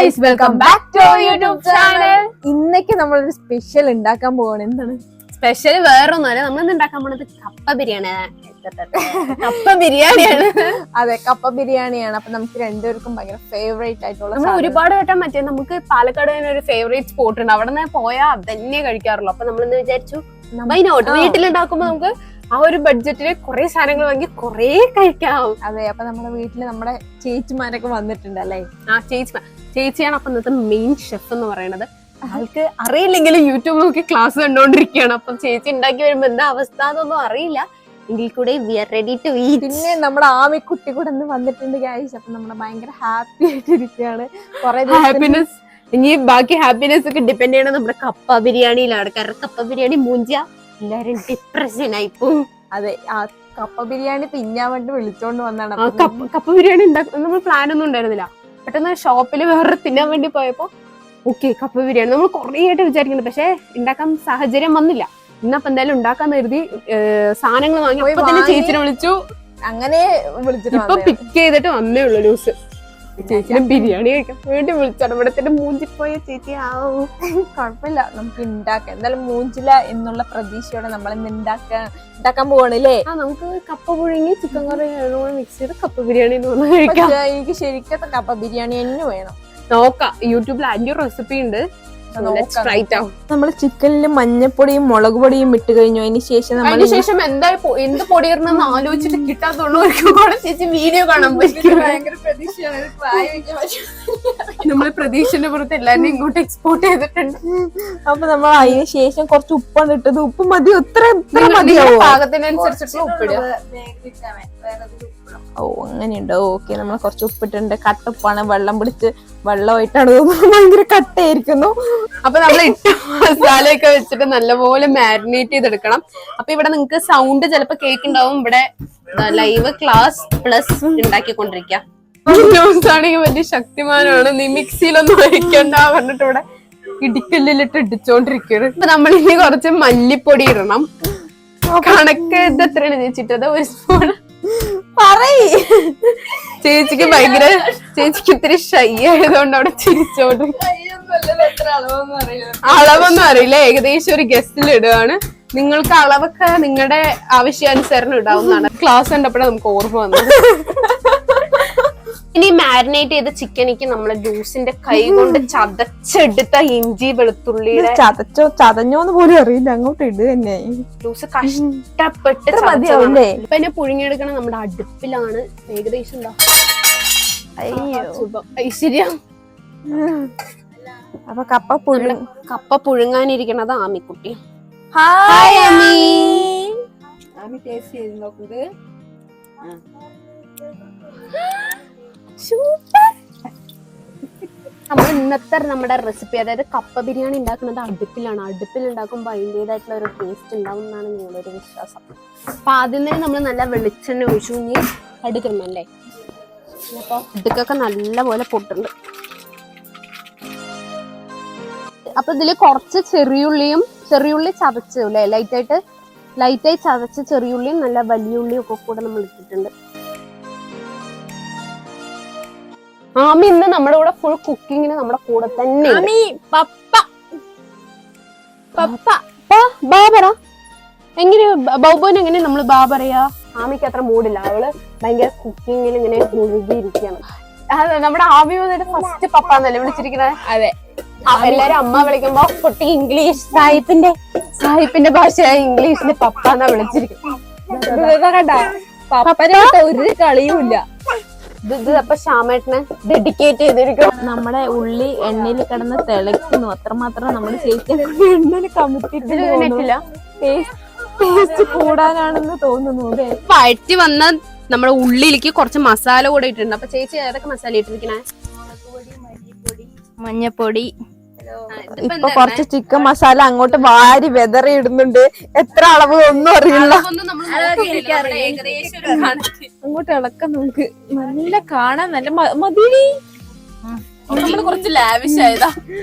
guys, welcome back to our YouTube channel. ഇന്നേക്ക് നമ്മളൊരു special ഉണ്ടാക്കാൻ പോവാണ്. എന്താണ് സ്പെഷ്യൽ? വേറൊന്നുമല്ല, നമ്മൾ ഉണ്ടാക്കാൻ പോണത് കപ്പ ബിരിയാണിയാണ്. കപ്പ ബിരിയാണിയാണ്. അതെ, കപ്പ ബിരിയാണിയാണ്. അപ്പൊ നമുക്ക് രണ്ടുപേർക്കും ഭയങ്കര ഫേവറേറ്റ് ആയിട്ടുള്ള നമ്മൾ ഒരുപാട് വട്ടം മറ്റേ നമുക്ക് പാലക്കാട് ഒരു ഫേവറേറ്റ് സ്പോട്ട് ഉണ്ട്, അവിടെ നിന്ന് പോയാൽ അതന്നെ കഴിക്കാറുള്ളൂ. അപ്പൊ നമ്മൾ വിചാരിച്ചു വൈനോട്ട് വീട്ടിലുണ്ടാക്കുമ്പോ നമുക്ക് ആ ഒരു ബഡ്ജറ്റില് കുറെ സാധനങ്ങൾ വാങ്ങി കുറെ കഴിക്കാം. അതെ, അപ്പൊ നമ്മുടെ വീട്ടില് നമ്മുടെ ചേച്ചിമാരൊക്കെ വന്നിട്ടുണ്ട് അല്ലേ? ആ ചേച്ചിയാണ് അപ്പൊ ഇന്നത്തെ മെയിൻ ഷെഫ് എന്ന് പറയുന്നത്. ആൾക്ക് അറിയില്ലെങ്കിലും യൂട്യൂബ് നോക്കി ക്ലാസ് കണ്ടോണ്ടിരിക്കുകയാണ്. അപ്പം ചേച്ചി ഉണ്ടാക്കി വരുമ്പോ എന്താ അവസ്ഥ എന്നൊന്നും അറിയില്ല, എങ്കിൽ കൂടെ we are ready to eat. പിന്നെ നമ്മുടെ ആമിക്കുട്ടി കൂടെ ഒന്ന് വന്നിട്ടുണ്ട് ഗൈസ്. അപ്പൊ നമ്മള് ഭയങ്കര ഹാപ്പി ആയിട്ടിരിക്കുകയാണ്. കുറെ ഹാപ്പിനെസ്, ഇനി ബാക്കി ഹാപ്പിനെസ് ഒക്കെ ഡിപ്പെൻഡ് ചെയ്യണത് നമ്മുടെ കപ്പ ബിരിയാണിയിലാണ്. കാരണം കപ്പ ബിരിയാണി മൂഞ്ചിയ എല്ലാരും ഡിപ്രഷൻ ആയി പോവും. അതെ, ആ കപ്പ ബിരിയാണി തിന്നാൻ വേണ്ടി വിളിച്ചോണ്ട് വന്നാണ്. കപ്പ ബിരിയാണി ഉണ്ടാക്കുന്ന നമ്മൾ പ്ലാൻ ഒന്നും ഉണ്ടായിരുന്നില്ല. പെട്ടെന്ന് ഷോപ്പിൽ വേറെ തിന്നാൻ വേണ്ടി പോയപ്പോ ഓക്കെ കപ്പ ബിരിയാണി നമ്മൾ കുറേ ആയിട്ട് വിചാരിക്കുന്നുണ്ട്, പക്ഷെ ഉണ്ടാക്കാൻ സാഹചര്യം വന്നില്ല. ഇന്നപ്പോ എന്തായാലും ഉണ്ടാക്കാൻ കരുതി സാധനങ്ങൾ വാങ്ങി അപ്പൊ തന്നെ ചേച്ചിനെ വിളിച്ചു. അങ്ങനെ വിളിച്ചിട്ട് ഇപ്പൊ പിക്ക് ചെയ്തിട്ട് വന്നേ ഉള്ളൂ ന്യൂസ്. ചേച്ചിനെ ബിരിയാണി കഴിക്കാൻ വേണ്ടി വിളിച്ചാണ്. ഇവിടെ തന്നെ മൂഞ്ചിപ്പോയ ചേച്ചി ആവും. കുഴപ്പമില്ല, നമുക്ക് ഉണ്ടാക്കാം. എന്തായാലും മൂഞ്ചില്ല എന്നുള്ള പ്രതീക്ഷയോടെ നമ്മൾ ഇന്ന് ഉണ്ടാക്കാൻ പോവാണല്ലേ. നമുക്ക് കപ്പ പുഴുങ്ങി ചിക്കൻ കറി മിക്സ് ചെയ്ത് കപ്പ ബിരിയാണി കഴിക്കാം. എനിക്ക് ശരിക്കത്തെ കപ്പ ബിരിയാണി തന്നെ വേണം. നോക്കാം, യൂട്യൂബിൽ അതിന്റെ റെസിപ്പി ഉണ്ട്. നമ്മള് ചിക്കനില് മഞ്ഞപ്പൊടിയും മുളക് പൊടിയും ഇട്ട് കഴിഞ്ഞു. അതിന് ശേഷം എന്ത് പൊടിയിടണമെന്ന് ആലോചിച്ചിട്ട് കിട്ടാത്തോണ്ട് ചേച്ചി വീഡിയോ കാണാൻ പറ്റും. നമ്മള് പ്രതീക്ഷന്റെ പുറത്ത് എല്ലാരും ഇങ്ങോട്ട് എക്സ്പോർട്ട് ചെയ്തിട്ടുണ്ട്. അപ്പൊ നമ്മൾ അതിന് ശേഷം കുറച്ച് ഉപ്പാണ് ഇട്ടത്. ഉപ്പ് മതി, ഇത്ര പാകത്തിനനുസരിച്ചിട്ടുള്ള ഉപ്പിടുക. ഓ, അങ്ങനെയുണ്ട്. ഓക്കെ, നമ്മൾ കുറച്ച് ഉപ്പിട്ടുണ്ട്. കട്ടപ്പാണ്, വെള്ളം പിടിച്ച് വെള്ളമായിട്ടാണ് തോന്നുന്നത്. ഭയങ്കര കട്ടയായിരിക്കുന്നു. അപ്പൊ നമ്മൾ ഇട്ട മസാലയൊക്കെ വെച്ചിട്ട് നല്ലപോലെ മാരിനേറ്റ് ചെയ്തെടുക്കണം. അപ്പൊ ഇവിടെ നിങ്ങൾക്ക് സൗണ്ട് ചിലപ്പോ കേൾക്കുണ്ടാവും. ഇവിടെ ലൈവ് ക്ലാസ് പ്ലസ് ഉണ്ടാക്കിക്കൊണ്ടിരിക്കാം. ആണെങ്കിൽ വലിയ ശക്തിമാനാണ്, നീ മിക്സിയിലൊന്നും വയ്ക്കണ്ട പറഞ്ഞിട്ട് ഇവിടെ ഇടിക്കല്ലിലിട്ട് ഇടിച്ചോണ്ടിരിക്കുകയാണ്. ഇപ്പൊ നമ്മൾ ഇനി കുറച്ച് മല്ലിപ്പൊടി ഇടണം. കണക്ക് ഇത് എത്രയാണ് ചേച്ചിട്ടത്? ഒരു സ്പൂൺ. ചേച്ചിക്ക് ഭയങ്കര ചേച്ചിക്ക് ഇത്തിരി ഷൈ ആയതുകൊണ്ട് അവിടെ ചിരിച്ചോണ്ട് അളവൊന്നും അറിയില്ല, ഏകദേശം ഒരു ഗസ്റ്റിൽ ഇടുകയാണ്. നിങ്ങൾക്ക് അളവൊക്കെ നിങ്ങളുടെ ആവശ്യാനുസരണം ഇടാവുന്നതാണ്. ക്ലാസ് കണ്ടപ്പോഴേ നമുക്ക് ഓർമ്മ വന്നത്. ഇനി മാരിനേറ്റ് ചെയ്ത ചിക്കനിക്ക് നമ്മള് ജ്യൂസിന്റെ കൈ കൊണ്ട് ചതച്ചെടുത്ത ഇഞ്ചി വെളുത്തുള്ളിയുടെ ചതഞ്ഞോന്ന് പോലും അറിയില്ല, അങ്ങോട്ട് ഇടുക തന്നെ. ജ്യൂസ് കഷ്ടപ്പെട്ട് ഇപ്പൊ എന്നെ പുഴുങ്ങിയെടുക്കണം. നമ്മുടെ അടുപ്പിലാണ്. ഏകദേശം ഐശ്വര്യം. അപ്പൊ കപ്പ പുഴുങ്ങാനിരിക്കണത് ആമിക്കുട്ടി. ഹായ് ആമി. ടേസ്റ്റ് ചെയ്ത് നോക്കുന്നത് നമ്മൾ ഇന്നത്തെ നമ്മുടെ റെസിപ്പി, അതായത് കപ്പ ബിരിയാണി ഉണ്ടാക്കുന്നത് അടുപ്പിലാണ്. അടുപ്പിൽ ഉണ്ടാക്കുമ്പോൾ അതിൻ്റെതായിട്ടുള്ള ഒരു ടേസ്റ്റ് ഉണ്ടാവും എന്നാണ് ഞങ്ങളുടെ ഒരു വിശ്വാസം. അപ്പൊ ആദ്യം തന്നെ നമ്മൾ നല്ല വെളിച്ചെണ്ണ ഒഴിച്ചു. ഇനി അടുക്കണമല്ലേ? അപ്പൊ അടുക്കൊക്കെ നല്ല പോലെ പൊട്ടുണ്ട്. അപ്പൊ ഇതില് കുറച്ച് ചെറിയുള്ളി ചതച്ചു അല്ലേ, ലൈറ്റായി ചതച്ച ചെറിയുള്ളിയും നല്ല വലിയ ഉള്ളിയും ഒക്കെ കൂടെ നമ്മൾ ഇട്ടിട്ടുണ്ട്. ആമി ഇന്ന് നമ്മുടെ കൂടെ ഫുൾ കുക്കിങ്ങിന് നമ്മുടെ കൂടെ തന്നെ. എങ്ങനെ ബൗബോന് എങ്ങനെ നമ്മള് പറയാ? ആമിക്ക് അത്ര മൂടില്ല, അവള് ഭയങ്കര കുക്കിങ്ങിൽ ഇങ്ങനെ മുഴുകിയിരിക്കുകയാണ്. നമ്മുടെ ആമി വന്നിട്ട് ഫസ്റ്റ് പപ്പാന്നല്ലേ വിളിച്ചിരിക്കുന്നത്? അതെ, എല്ലാരും അമ്മ വിളിക്കുമ്പോ കുട്ടി ഇംഗ്ലീഷ് സാഹിബിന്റെ ഭാഷയായ ഇംഗ്ലീഷില് പപ്പാന്നാ വിളിച്ചിരിക്കുന്നത്. ഒരു കളിയുമില്ല. ഇത് അപ്പൊ ശ്യാമേട്ടന് ഡെഡിക്കേറ്റ് ചെയ്തിരിക്കും. നമ്മുടെ ഉള്ളി എണ്ണയിൽ കിടന്ന് തിളയ്ക്കുന്നു. അത്രമാത്രം നമ്മുടെ ചേച്ചി എണ്ണയിൽ കമിട്ടിട്ടില്ല. ടേസ്റ്റ് കൂടാനാണെന്ന് തോന്നുന്നു. വഴറ്റി വന്ന നമ്മുടെ ഉള്ളിലേക്ക് കുറച്ച് മസാല കൂടെ ഇട്ടിട്ടുണ്ട്. അപ്പൊ ചേച്ചി ഏതൊക്കെ മസാല ഇട്ടിരിക്കണേ? മഞ്ഞപ്പൊടി. ഇപ്പൊ കുറച്ച് ചിക്കൻ മസാല അങ്ങോട്ട് വാരി വെതറി ഇടുന്നുണ്ട്. എത്ര അളവ് ഒന്നും അറിയില്ല. അങ്ങോട്ട് ഇളക്കാം നമുക്ക്. നല്ല കാണാൻ നല്ല മതി. കുറച്ച് ലാവിഷ് ആയതാ.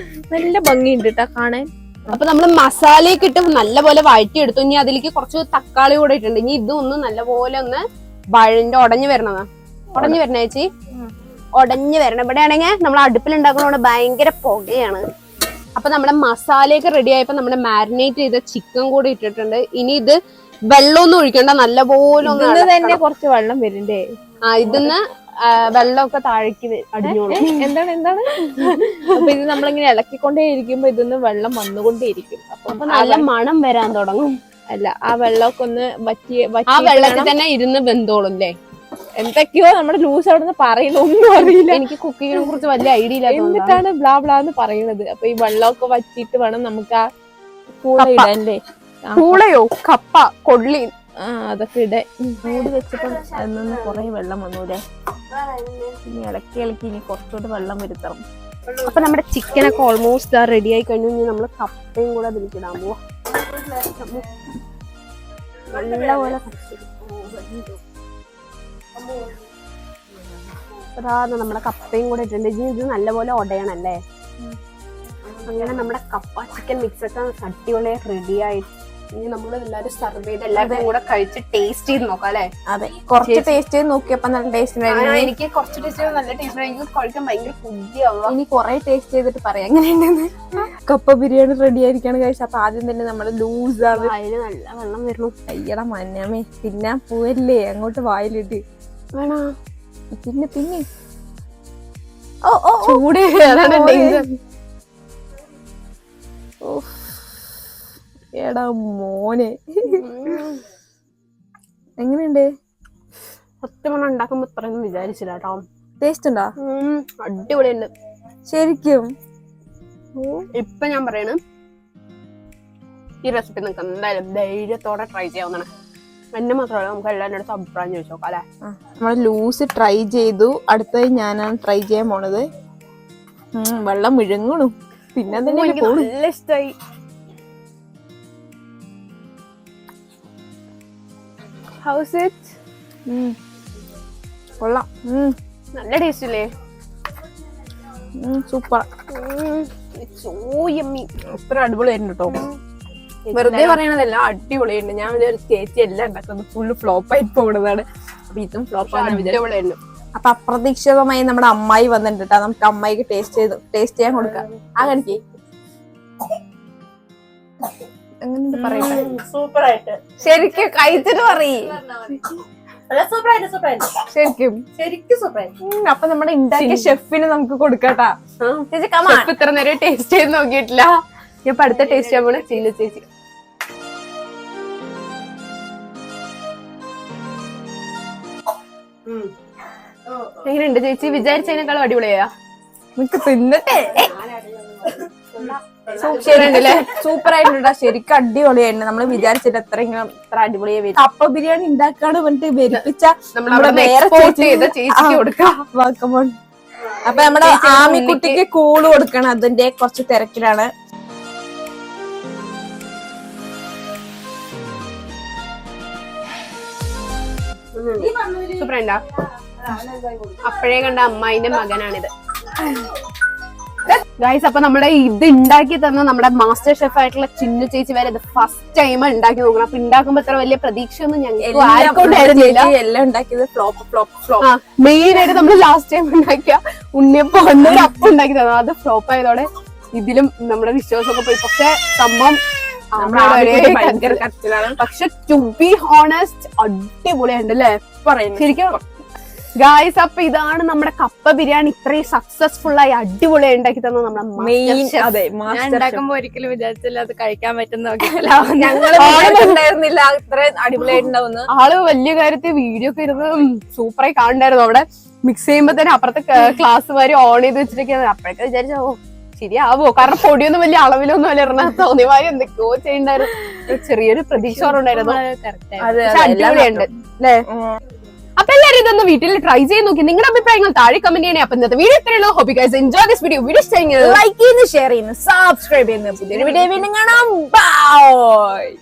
നല്ല ഭംഗിയുണ്ട് കേട്ടാ കാണാൻ. അപ്പൊ നമ്മള് മസാലയൊക്കെ ഇട്ട് നല്ലപോലെ വഴറ്റി എടുത്തു. ഇനി അതിലേക്ക് കുറച്ച് തക്കാളി കൂടെ ഇട്ടുണ്ട്. ഇനി ഇതൊന്ന് നല്ലപോലെ ഒന്ന് ഉടഞ്ഞു വരണ ചേച്ചി. ഉടഞ്ഞു വരണം. ഇവിടെ ആണെങ്കിൽ നമ്മൾ അടുപ്പിൽ ഉണ്ടാക്കുന്നതുകൊണ്ട് ഭയങ്കര പുകയാണ്. അപ്പൊ നമ്മുടെ മസാലയൊക്കെ റെഡി ആയപ്പോ നമ്മുടെ മാരിനേറ്റ് ചെയ്ത ചിക്കൻ കൂടി ഇട്ടിട്ടുണ്ട്. ഇനി ഇത് വെള്ളമൊന്നും ഒഴിക്കണ്ട, നല്ലപോലെ ഒന്ന് തന്നെ കുറച്ച് വെള്ളം വരണ്ടേ? ഇതിന്ന് വെള്ളമൊക്കെ താഴേക്ക് അടിഞ്ഞോളൂ. എന്താണ് അപ്പൊ ഇത് നമ്മളിങ്ങനെ ഇളക്കിക്കൊണ്ടേ ഇരിക്കുമ്പോ ഇതൊന്ന് വെള്ളം വന്നുകൊണ്ടേയിരിക്കും. അപ്പൊ നല്ല മണം വരാൻ തുടങ്ങും. അല്ല, ആ വെള്ളമൊക്കെ ഒന്ന് ആ വെള്ളത്തിൽ തന്നെ ഇരുന്ന് വെന്തോളും അല്ലേ? എന്തൊക്കെയോ നമ്മുടെ ലൂസ് അവിടെ നിന്ന് പറയുന്ന ഒന്നും അറിയില്ല. എനിക്ക് കുക്കിങ്ങിനെ കുറിച്ച് വലിയ ഐഡിയ ഇല്ല. എന്നിട്ടാണ് ബ്ലാ ബ്ലാന്ന് പറയുന്നത്. അപ്പൊ ഈ വെള്ളമൊക്കെ വറ്റിയിട്ട് വേണം നമുക്ക് ആ പൂള ഇടാനല്ലേ. പൂളയോ കപ്പ കൊള്ളി അതൊക്കെ ഇടേ. മൂടി വെച്ചപ്പോ അതിൽ നിന്ന് കുറെ വെള്ളം വന്നൂലേ. ഇനി ഇളക്കി ഇനി കുറച്ചുകൂടി വെള്ളം വരുത്തണം. അപ്പൊ നമ്മുടെ ചിക്കനൊക്കെ ഓൾമോസ്റ്റ് റെഡി ആയി കഴിഞ്ഞു. ഇനി നമ്മള് കപ്പയും കൂടെ അതിലിടാൻ പോവാ. നല്ലപോലെ നമ്മുടെ കപ്പയും കൂടെ ഇട്ടിട്ടുണ്ട്. ഇനി ഇത് നല്ലപോലെ ഉടയണല്ലേ. അങ്ങനെ നമ്മുടെ കപ്പ ചിക്കൻ മിക്സ് ഒക്കെ അടിപൊളിയായി റെഡി ആയി. ഇനി നമ്മൾ എല്ലാവരും സർവ് ചെയ്ത് എല്ലാവരും കൂടെ കഴിച്ച് ടേസ്റ്റ് ചെയ്ത് നോക്കാം അല്ലെ? അതെ, കുറച്ച് ടേസ്റ്റ് ചെയ്ത് നോക്കിയപ്പോ നല്ല ടേസ്റ്റ് ഉണ്ടായിരുന്നു. എനിക്ക് കുറച്ച് ടേസ്റ്റ് ചെയ്ത് നല്ല ടേസ്റ്റ് എനിക്ക് കഴിക്കാൻ ഭയങ്കര കൊതിയാവുക. ഇനി കുറെ ടേസ്റ്റ് ചെയ്തിട്ട് പറയാം എങ്ങനെയുണ്ടെന്ന്. കപ്പ ബിരിയാണി റെഡി ആയിരിക്കാണ് കഴിച്ചത്. അപ്പൊ ആദ്യം തന്നെ നമ്മള് ലൂസാണ്. അതിന് നല്ല വെള്ളം വരണം. അയ്യട മഞ്ഞാമേ, പിന്നെ പോവല്ലേ അങ്ങോട്ട് വായിലിട്ട് വേണോ? പിന്നെ ചൂട് എടാ മോനെ, എങ്ങനെയുണ്ട്? സത്യം ഉണ്ടാക്കുമ്പോ ഇത്രയൊന്നും വിചാരിച്ചില്ല കേട്ടോ. ടേസ്റ്റ് ഉണ്ടോ? അടിപൊളിയുണ്ട് ശരിക്കും. ഇപ്പൊ ഞാൻ പറയണ ഈ റെസിപ്പി നിങ്ങൾക്ക് എന്തായാലും ധൈര്യത്തോടെ ട്രൈ ചെയ്യാവുന്നതാണ്. എന്നെ മാത്രമല്ല, നമുക്ക് എല്ലാവരുടെ അടുത്ത് അഭിപ്രായം ചോദിച്ചു നോക്കാം അല്ലെ? നമ്മള് ലൂസ് ട്രൈ ചെയ്തു. അടുത്തത് ഞാനാണ് ട്രൈ ചെയ്യാൻ പോണത്. വെള്ളം വിഴുങ്ങണു. പിന്നെ എനിക്ക് നല്ല ഇഷ്ടമായി. House it? കൊള്ളാം, നല്ല ടേസ്റ്റ് അല്ലേ? സൂപ്പർ, ഇത്ര അടിപൊളിയായിരുന്നു കേട്ടോ. വെറുതെ പറയണതെല്ലാം അടിപൊളിയുണ്ട്. ഞാൻ വിചാരിച്ചു ചേച്ചി എല്ലാം ഉണ്ടാക്കുന്നത് ഫുള്ള് ഫ്ലോപ്പ് ആയിട്ട് പോകുന്നതാണ്. അപ്പൊ ഇതും ഫ്ലോപ്പ് അടിപൊളിയായിരുന്നു. അപ്പൊ അപ്രതീക്ഷിതമായി നമ്മുടെ അമ്മായി വന്നിട്ടുണ്ട് കേട്ടോ. നമുക്ക് അമ്മായിക്ക് ടേസ്റ്റ് ചെയ്യാൻ കൊടുക്കാം. ആ കണിക്ക് എങ്ങനെ പറയട്ടെ? സൂപ്പർ ആയിട്ട് ശരിക്കും കഴിച്ചിട്ട് പറയേ. ശരിക്കും സൂപ്പർ. അപ്പൊ നമ്മുടെ ഉണ്ടാക്കിയ ഷെഫിന് നമുക്ക് കൊടുക്കട്ടാ. ചേച്ചി ഇത്ര നേരം ടേസ്റ്റ് ചെയ്ത് നോക്കിയിട്ടില്ല. ഞാൻ ഇപ്പൊ അടുത്ത ടേസ്റ്റ് ചെയ്യാൻ പോണേ ചില്ലു ചേച്ചി. എങ്ങനെയുണ്ട് ചേച്ചി? വിചാരിച്ചതിനേക്കാളും അടിപൊളിയാ? നിനക്ക് തിന്നിട്ടേ സൂപ്പർ ആയിട്ടുണ്ട്. ശരിക്കും അടിപൊളിയായിരുന്നു. നമ്മള് വിചാരിച്ചിട്ട് എത്ര അടിപൊളിയായി വരും. കപ്പ ബിരിയാണി ഉണ്ടാക്കാണ് പറഞ്ഞിട്ട് വരിപ്പിച്ച ചേച്ചിക്ക് കൊടുക്കാം. അപ്പൊ നമ്മുടെ ആമിക്കുട്ടിക്ക് കൂള് കൊടുക്കണം. അതിന്റെ കുറച്ച് തിരക്കിലാണ്. സൂപ്പർ ഉണ്ടാ? അപ്പഴേ കണ്ട അമ്മായിന്റെ മകനാണിത്. ഗൈസ്, അപ്പൊ നമ്മുടെ ഇത് ഉണ്ടാക്കി തന്ന നമ്മുടെ മാസ്റ്റർ ഷെഫ് ആയിട്ടുള്ള ചിന്നു ചേച്ചി വരെ ഇത് ഫസ്റ്റ് ടൈം ഉണ്ടാക്കി നോക്കണം. അപ്പൊ ഉണ്ടാക്കുമ്പോ ഇത്ര വലിയ പ്രതീക്ഷയൊന്നും ഞങ്ങൾക്ക് ആർക്കൊണ്ടായിരുന്നില്ല. എല്ലാം ഉണ്ടാക്കിയത് ഫ്ലോപ്പ്. മെയിൻ ആയിട്ട് നമ്മൾ ലാസ്റ്റ് ടൈം ഉണ്ടാക്കിയ ഉണ്ണിയപ്പം ഒരു അപ്പം ഉണ്ടാക്കി തന്നു. അത് ഫ്ലോപ്പ് ആയതോടെ ഇതിലും നമ്മുടെ വിശ്വാസമൊക്കെ പോയി. പക്ഷെ സംഭവം ഭയങ്കര കത്തിലാണ്. പക്ഷെ ടു ബി ഹോണസ്റ്റ് അടിപൊളിയുണ്ട് അല്ലേ? ശരിക്കും ഗായ്സ്, അപ്പൊ ഇതാണ് നമ്മുടെ കപ്പ ബിരിയാണി ഇത്രയും സക്സസ്ഫുൾ ആയി അടിപൊളിയായി ഉണ്ടാക്കി തന്നെ നമ്മുടെ മെയിൻ. അതെ, ഞാൻ ഉണ്ടാക്കുമ്പോ ഒരിക്കലും വിചാരിച്ചില്ല അത് കഴിക്കാൻ പറ്റുന്ന ഉണ്ടായിരുന്നില്ല ഇത്ര അടിപൊളിയായിട്ടുണ്ടാവുന്നു. ആള് വലിയ കാര്യത്തിൽ വീഡിയോ ഒക്കെ ഇരുന്ന് സൂപ്പറായി കാണണ്ടായിരുന്നു. അവിടെ മിക്സ് ചെയ്യുമ്പോ തന്നെ അപ്പുറത്തെ ക്ലാസ് വരെ ഓൺ ചെയ്ത് വെച്ചിട്ടൊക്കെയാണ്. അപ്പോഴൊക്കെ വിചാരിച്ചോ ശരിയാവോ, കാരണം പൊടിയൊന്നും വലിയ അളവിലൊന്നും അല്ല ഇറങ്ങാൻ തോന്നിയമാര് എന്തൊക്കെയോ ചെയ്യണ്ടായിരുന്നു. ചെറിയൊരു പ്രതീക്ഷ ഉണ്ടായിരുന്നു. അടിപൊളിയുണ്ട് അല്ലേ? അപ്പൊ എല്ലാവരും ഇതൊന്ന് വീട്ടിൽ ട്രൈ ചെയ്ത് നോക്കി നിങ്ങളുടെ അഭിപ്രായങ്ങൾ താഴെ കമന്റ് ചെയ്യണേ. അപ്പൊ ഇന്നത്തെ വീഡിയോ ഇത്രയുള്ളൂ. Hope you guys enjoy this video. Video like ചെയ്യുന്നു, ഷെയർ ചെയ്യുന്നു, സബ്സ്ക്രൈബ് ചെയ്യുന്നു. പുതിയൊരു വീഡിയോ വീണ്ടും കാണാം. ബൈ.